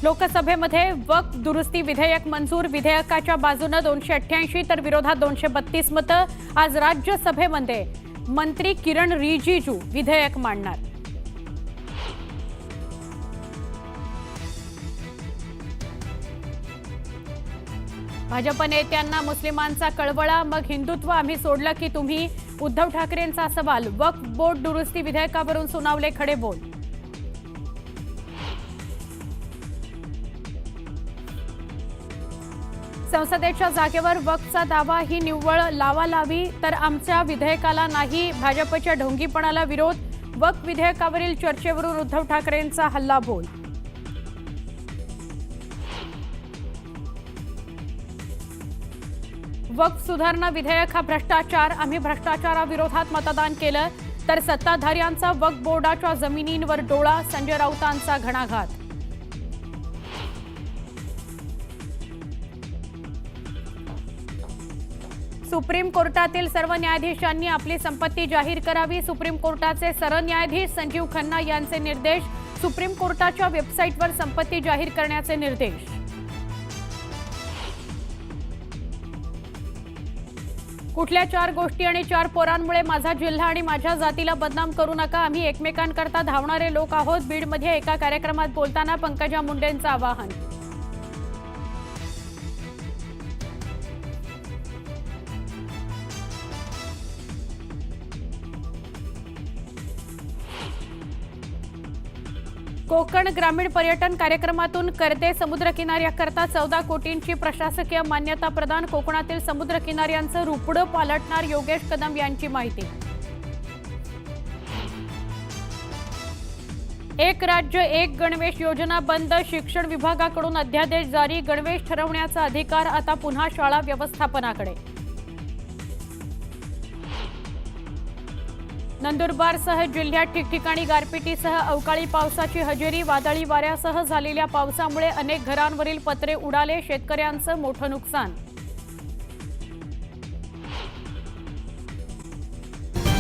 लोकसभेमध्ये वक्फ दुरुस्ती विधेयक मंजूर। विधेयकाच्या बाजूने 288 तर विरोधात 232 मतं। आज राज्यसभेमध्ये मंत्री किरण रिजिजू विधेयक मांडणार। भाजप नेत्यांना मुस्लिमांचा कळवळा, मग हिंदुत्व आम्ही सोडलं की तुम्ही? उद्धव ठाकरेंचा सवाल। वक्फ बोर्ड दुरुस्ती विधेयकावरून सुनावले खडे बोल। संसदेच्या जागेवर वक्फचा दावा ही निव्वळ लावालावी, तर आमच्या विधेयकाला नाही। भाजपच्या ढोंगीपणाला विरोध। वक्फ विधेयकावरील चर्चेवरून उद्धव ठाकरेंचा हल्लाबोल। वक्फ सुधारणा विधेयक हा भ्रष्टाचार, आम्ही भ्रष्टाचाराविरोधात मतदान केलं, तर सत्ताधाऱ्यांचा वक्फ बोर्डाच्या जमिनींवर डोळा। संजय राऊतांचा घणाघात। सुप्रीम कोर्टातील सर्व न्यायाधीशांनी आपली संपत्ती जाहीर करावी। सुप्रीम कोर्टाचे सरन्यायाधीश संजीव खन्ना यांचे निर्देश। सुप्रीम कोर्टाच्या वेबसाईटवर संपत्ती जाहीर करण्याचे निर्देश। कुठल्या 4 गोष्टी आणि 4 पोरांमुळे माझा जिल्हा आणि माझ्या जातीला बदनाम करू नका, आम्ही एकमेकांकरता धावणारे लोक आहोत। बीडमध्ये एका कार्यक्रमात बोलताना पंकजा मुंडेंचं आवाहन। कोकण ग्रामीण पर्यटन कार्यक्रमातून करते समुद्रकिनाऱ्याकरता 14 कोटींची प्रशासकीय मान्यता प्रदान। कोकणातील समुद्रकिनाऱ्यांचं रुपडं पालटणार, योगेश कदम यांची माहिती। एक राज्य एक गणवेश योजना बंद, शिक्षण विभागाकडून अध्यादेश जारी। गणवेश ठरवण्याचा अधिकार आता पुन्हा शाळा व्यवस्थापनाकडे। नंदुरबारसह जिल्ह्यात ठिकठिकाणी गारपिटीसह अवकाळी पावसाची हजेरी। वादळी वाऱ्यासह झालेल्या पावसामुळे अनेक घरांवरील पत्रे उडाले, शेतकऱ्यांचं मोठं नुकसान।